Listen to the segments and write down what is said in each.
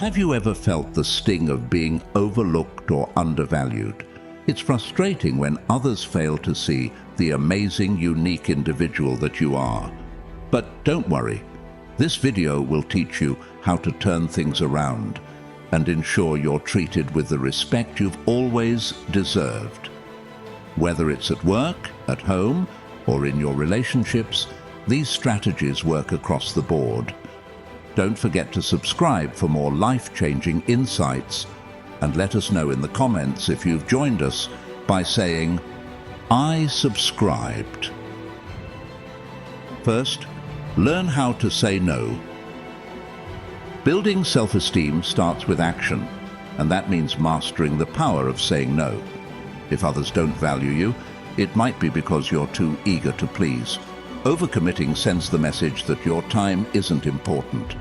Have you ever felt the sting of being overlooked or undervalued? It's frustrating when others fail to see the amazing, unique individual that you are. But don't worry, this video will teach you how to turn things around and ensure you're treated with the respect you've always deserved. Whether it's at work, at home, or in your relationships, these strategies work across the board. Don't forget to subscribe for more life-changing insights, and let us know in the comments if you've joined us by saying, "I subscribed." First, learn how to say no. Building self-esteem starts with action, and that means mastering the power of saying no. If others don't value you, it might be because you're too eager to please. Overcommitting sends the message that your time isn't important,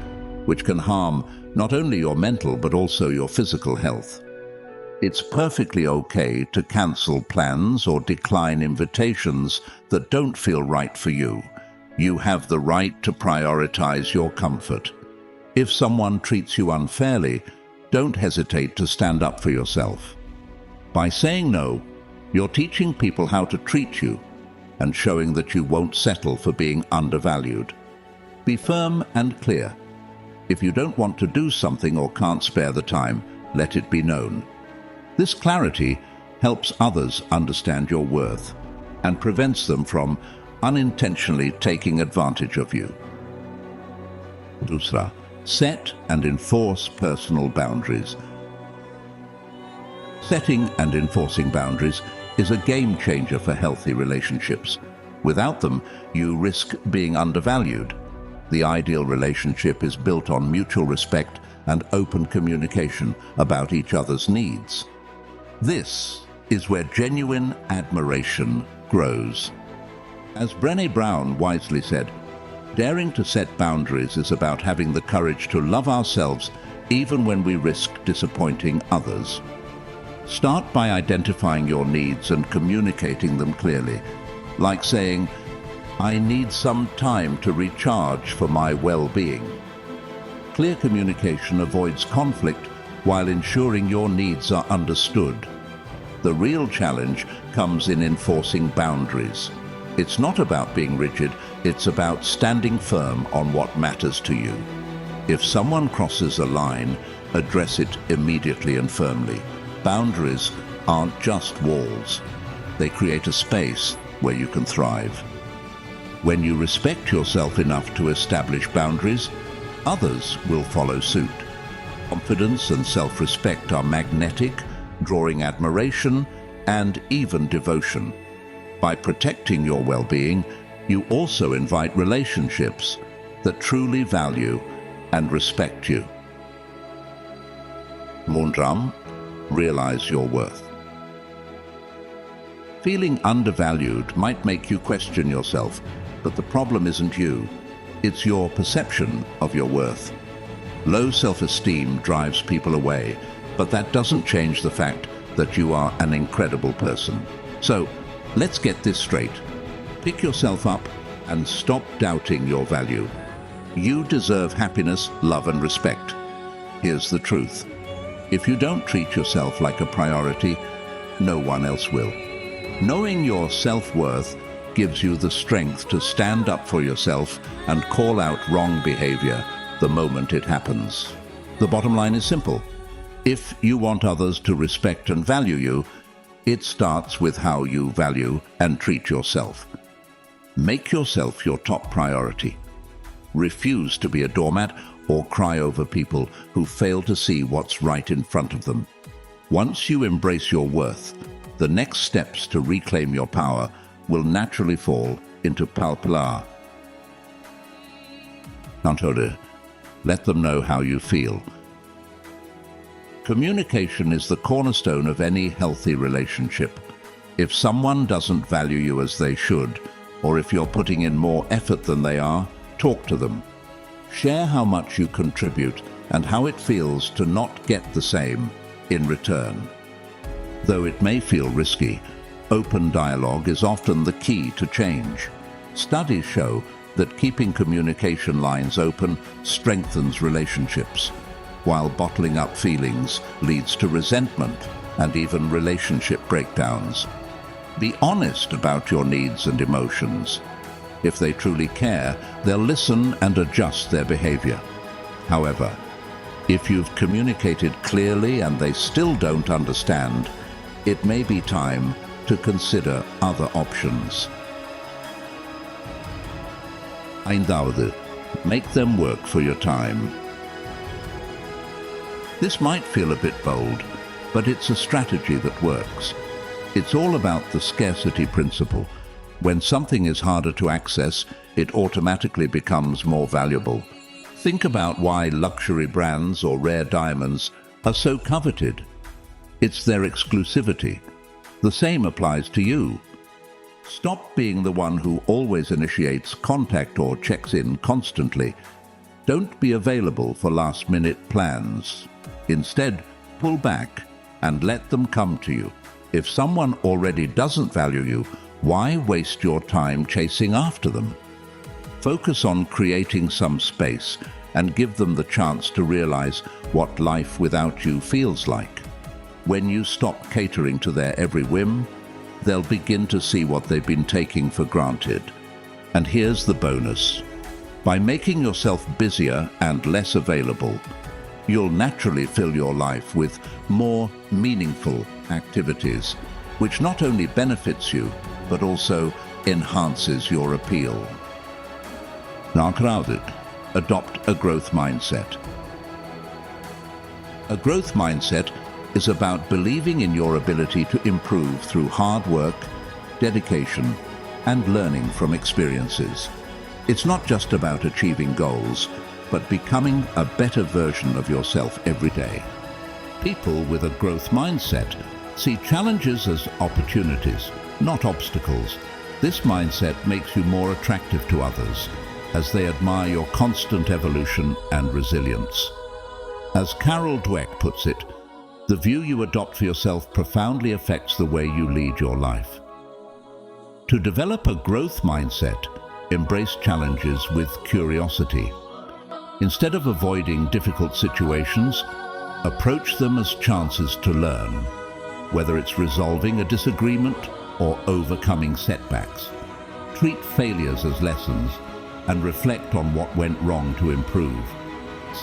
which can harm not only your mental but also your physical health. It's perfectly okay to cancel plans or decline invitations that don't feel right for you. You have the right to prioritize your comfort. If someone treats you unfairly, don't hesitate to stand up for yourself. By saying no, you're teaching people how to treat you and showing that you won't settle for being undervalued. Be firm and clear. If you don't want to do something or can't spare the time, let it be known. This clarity helps others understand your worth and prevents them from unintentionally taking advantage of you. Dusra, set and enforce personal boundaries. Setting and enforcing boundaries is a game changer for healthy relationships. Without them, you risk being undervalued. The ideal relationship is built on mutual respect and open communication about each other's needs. This is where genuine admiration grows. As Brené Brown wisely said, daring to set boundaries is about having the courage to love ourselves even when we risk disappointing others. Start by identifying your needs and communicating them clearly, like saying, "I need some time to recharge for my well-being." Clear communication avoids conflict while ensuring your needs are understood. The real challenge comes in enforcing boundaries. It's not about being rigid, it's about standing firm on what matters to you. If someone crosses a line, address it immediately and firmly. Boundaries aren't just walls. They create a space where you can thrive. When you respect yourself enough to establish boundaries, others will follow suit. Confidence and self-respect are magnetic, drawing admiration and even devotion. By protecting your well-being, you also invite relationships that truly value and respect you. Mundram, realize your worth. Feeling undervalued might make you question yourself, but the problem isn't you. It's your perception of your worth. Low self-esteem drives people away, but that doesn't change the fact that you are an incredible person. So, let's get this straight. Pick yourself up and stop doubting your value. You deserve happiness, love, and respect. Here's the truth. If you don't treat yourself like a priority, no one else will. Knowing your self-worth gives you the strength to stand up for yourself and call out wrong behavior the moment it happens. The bottom line is simple. If you want others to respect and value you, it starts with how you value and treat yourself. Make yourself your top priority. Refuse to be a doormat or cry over people who fail to see what's right in front of them. Once you embrace your worth, the next steps to reclaim your power will naturally fall into palpala. Nantore, let them know how you feel. Communication is the cornerstone of any healthy relationship. If someone doesn't value you as they should, or if you're putting in more effort than they are, talk to them. Share how much you contribute and how it feels to not get the same in return. Though it may feel risky, open dialogue is often the key to change. Studies show that keeping communication lines open strengthens relationships. while bottling up feelings leads to resentment and even relationship breakdowns. Be honest about your needs and emotions. If they truly care, they'll listen and adjust their behavior. However, if you've communicated clearly and they still don't understand, it may be time to consider other options. ஐந்தாவது, make them work for your time. This might feel a bit bold, but it's a strategy that works. It's all about the scarcity principle. When something is harder to access, it automatically becomes more valuable. Think about why luxury brands or rare diamonds are so coveted. It's their exclusivity. The same applies to you. Stop being the one who always initiates contact or checks in constantly. Don't be available for last-minute plans. Instead, pull back and let them come to you. If someone already doesn't value you, why waste your time chasing after them? Focus on creating some space and give them the chance to realize what life without you feels like. When you stop catering to their every whim, they'll begin to see what they've been taking for granted. And here's the bonus. By making yourself busier and less available, you'll naturally fill your life with more meaningful activities, which not only benefits you, but also enhances your appeal. Nākrāvit, adopt a growth mindset. A growth mindset is about believing in your ability to improve through hard work, dedication, and learning from experiences. It's not just about achieving goals, but becoming a better version of yourself every day. People with a growth mindset see challenges as opportunities, not obstacles. This mindset makes you more attractive to others, as they admire your constant evolution and resilience. As Carol Dweck puts it, the view you adopt for yourself profoundly affects the way you lead your life. To develop a growth mindset, embrace challenges with curiosity. Instead of avoiding difficult situations, approach them as chances to learn, whether it's resolving a disagreement or overcoming setbacks. Treat failures as lessons and reflect on what went wrong to improve.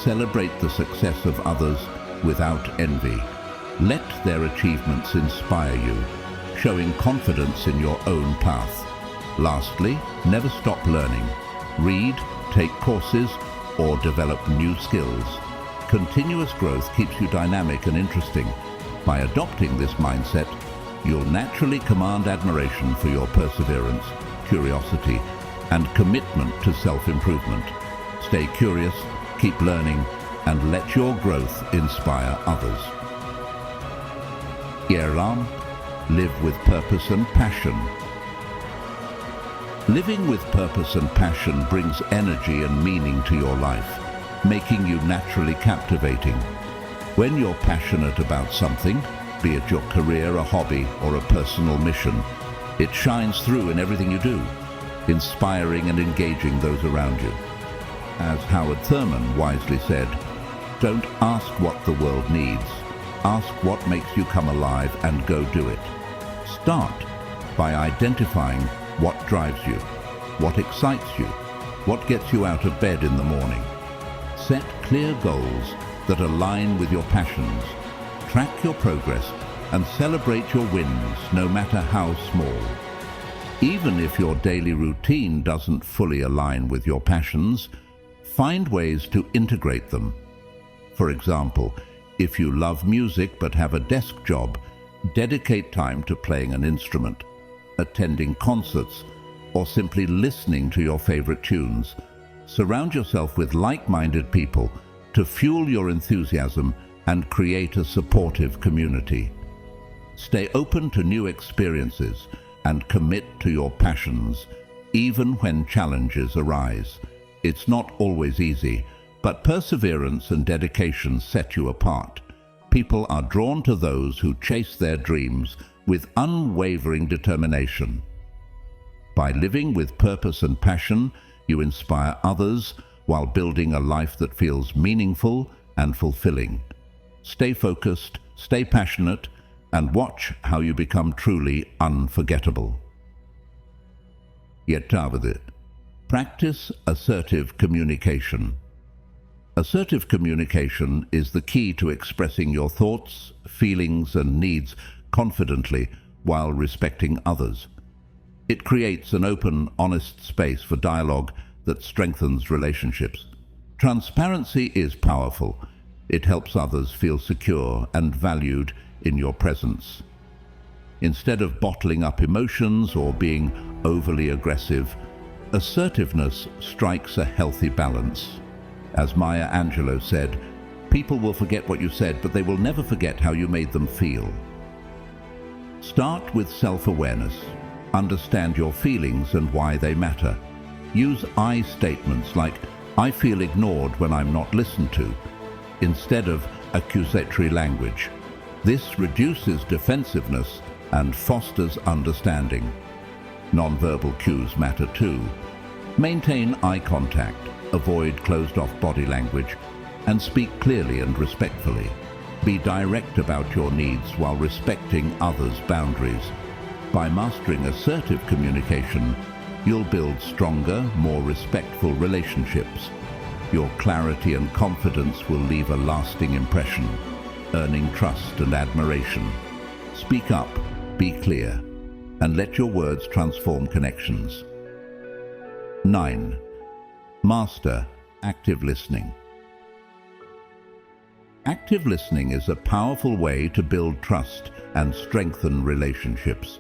Celebrate the success of others without envy. Let their achievements inspire you, showing confidence in your own path. Lastly, never stop learning. Read, take courses, or develop new skills. Continuous growth keeps you dynamic and interesting. By adopting this mindset, you'll naturally command admiration for your perseverance, curiosity, and commitment to self-improvement. Stay curious, keep learning, and let your growth inspire others. Yerlam, live with purpose and passion. Living with purpose and passion brings energy and meaning to your life, making you naturally captivating. When you're passionate about something, be it your career, a hobby, or a personal mission, it shines through in everything you do, inspiring and engaging those around you. As Howard Thurman wisely said, don't ask what the world needs, ask what makes you come alive and go do it. Start by identifying what drives you, what excites you, what gets you out of bed in the morning. Set clear goals that align with your passions. Track your progress and celebrate your wins, no matter how small. Even if your daily routine doesn't fully align with your passions, find ways to integrate them. For example, if you love music but have a desk job, dedicate time to playing an instrument, attending concerts, or simply listening to your favorite tunes. Surround yourself with like-minded people to fuel your enthusiasm and create a supportive community. Stay open to new experiences and commit to your passions, even when challenges arise. It's not always easy, but perseverance and dedication set you apart. People are drawn to those who chase their dreams with unwavering determination. By living with purpose and passion, you inspire others while building a life that feels meaningful and fulfilling. Stay focused, stay passionate, and watch how you become truly unforgettable. 8. Practice assertive communication. Assertive communication is the key to expressing your thoughts, feelings, and needs confidently while respecting others. It creates an open, honest space for dialogue that strengthens relationships. Transparency is powerful. It helps others feel secure and valued in your presence. Instead of bottling up emotions or being overly aggressive, assertiveness strikes a healthy balance. As Maya Angelou said, "People will forget what you said, but they will never forget how you made them feel." Start with self-awareness. Understand your feelings and why they matter. Use I statements like, "I feel ignored when I'm not listened to," instead of accusatory language. This reduces defensiveness and fosters understanding. Nonverbal cues matter too. Maintain eye contact, avoid closed-off body language, and speak clearly and respectfully. Be direct about your needs while respecting others' boundaries. By mastering assertive communication, you'll build stronger, more respectful relationships. Your clarity and confidence will leave a lasting impression, earning trust and admiration. Speak up, be clear, and let your words transform connections. 9. Master active listening. Active listening is a powerful way to build trust and strengthen relationships.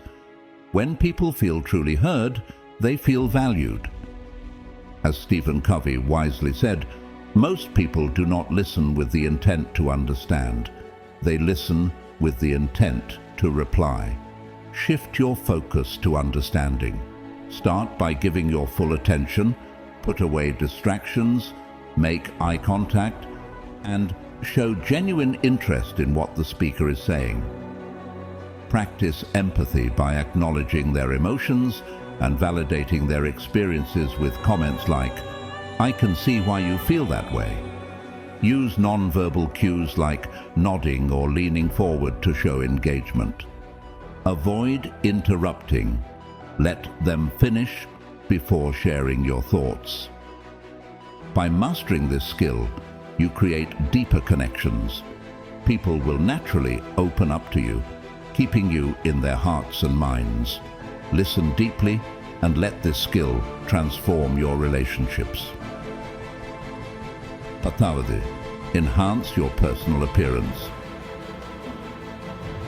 When people feel truly heard, they feel valued. As Stephen Covey wisely said, most people do not listen with the intent to understand. They listen with the intent to reply. Shift your focus to understanding. Start by giving your full attention, put away distractions, make eye contact, and show genuine interest in what the speaker is saying. Practice empathy by acknowledging their emotions and validating their experiences with comments like, "I can see why you feel that way." Use nonverbal cues like nodding or leaning forward to show engagement. Avoid interrupting. Let them finish before sharing your thoughts. By mastering this skill, you create deeper connections. People will naturally open up to you, keeping you in their hearts and minds. Listen deeply and let this skill transform your relationships. 10. Enhance your personal appearance.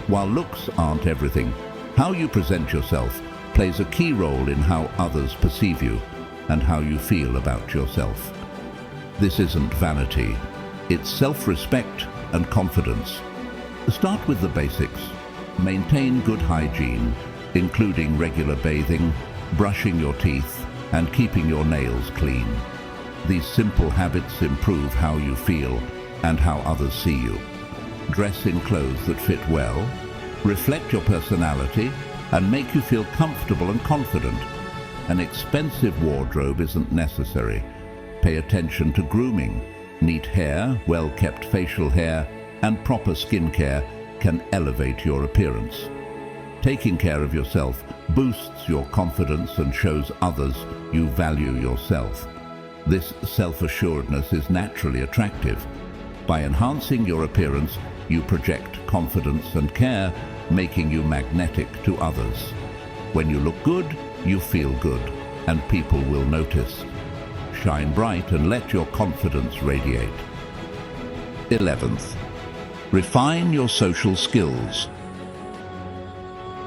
While looks aren't everything, how you present yourself plays a key role in how others perceive you and how you feel about yourself. This isn't vanity, it's self-respect and confidence. Start with the basics. Maintain good hygiene, including regular bathing, brushing your teeth, and keeping your nails clean. These simple habits improve how you feel and how others see you. Dress in clothes that fit well, reflect your personality, and make you feel comfortable and confident. An expensive wardrobe isn't necessary. Pay attention to grooming. Neat hair, well-kept facial hair, and proper skincare can elevate your appearance. Taking care of yourself boosts your confidence and shows others you value yourself. This self-assuredness is naturally attractive. By enhancing your appearance, you project confidence and care, making you magnetic to others. When you look good, you feel good, and people will notice. Shine bright and let your confidence radiate. 11th, refine your social skills.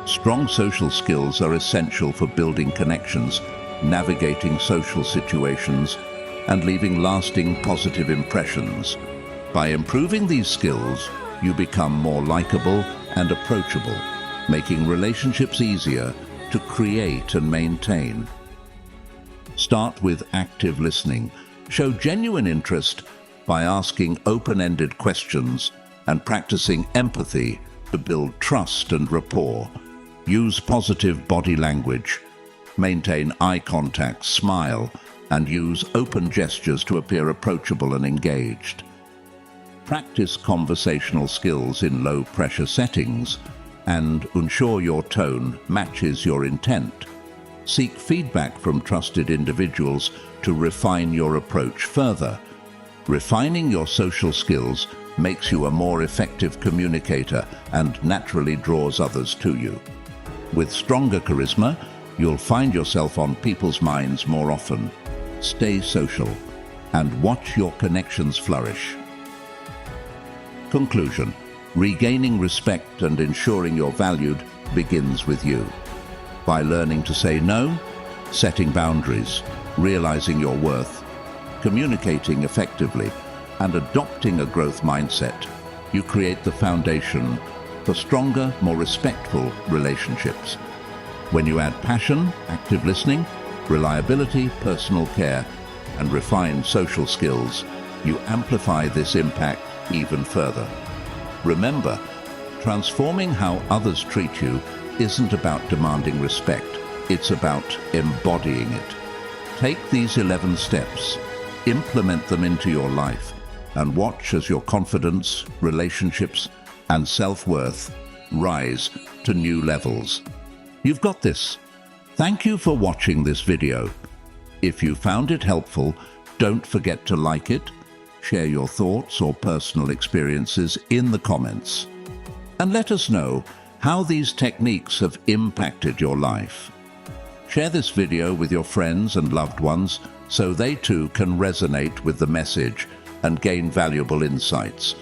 Strong social skills are essential for building connections, navigating social situations, and leaving lasting positive impressions. By improving these skills, you become more likable and approachable, making relationships easier to create and maintain. Start with active listening. Show genuine interest by asking open-ended questions and practicing empathy to build trust and rapport. Use positive body language. Maintain eye contact, smile, and use open gestures to appear approachable and engaged. Practice conversational skills in low-pressure settings and ensure your tone matches your intent. Seek feedback from trusted individuals to refine your approach further. Refining your social skills makes you a more effective communicator and naturally draws others to you. With stronger charisma, you'll find yourself on people's minds more often. Stay social and watch your connections flourish. Conclusion: regaining respect and ensuring you're valued begins with you. By learning to say no, setting boundaries, realizing your worth, communicating effectively, and adopting a growth mindset, you create the foundation for stronger, more respectful relationships. When you add passion, active listening, reliability, personal care, and refined social skills, you amplify this impact even further. Remember, transforming how others treat you isn't about demanding respect, it's about embodying it. Take these 11 steps, implement them into your life, and watch as your confidence, relationships, and self-worth rise to new levels. You've got this. Thank you for watching this video. If you found it helpful, don't forget to like it, share your thoughts or personal experiences in the comments, and let us know how these techniques have impacted your life. Share this video with your friends and loved ones so they too can resonate with the message and gain valuable insights.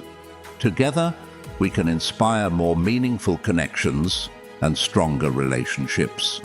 Together, we can inspire more meaningful connections and stronger relationships.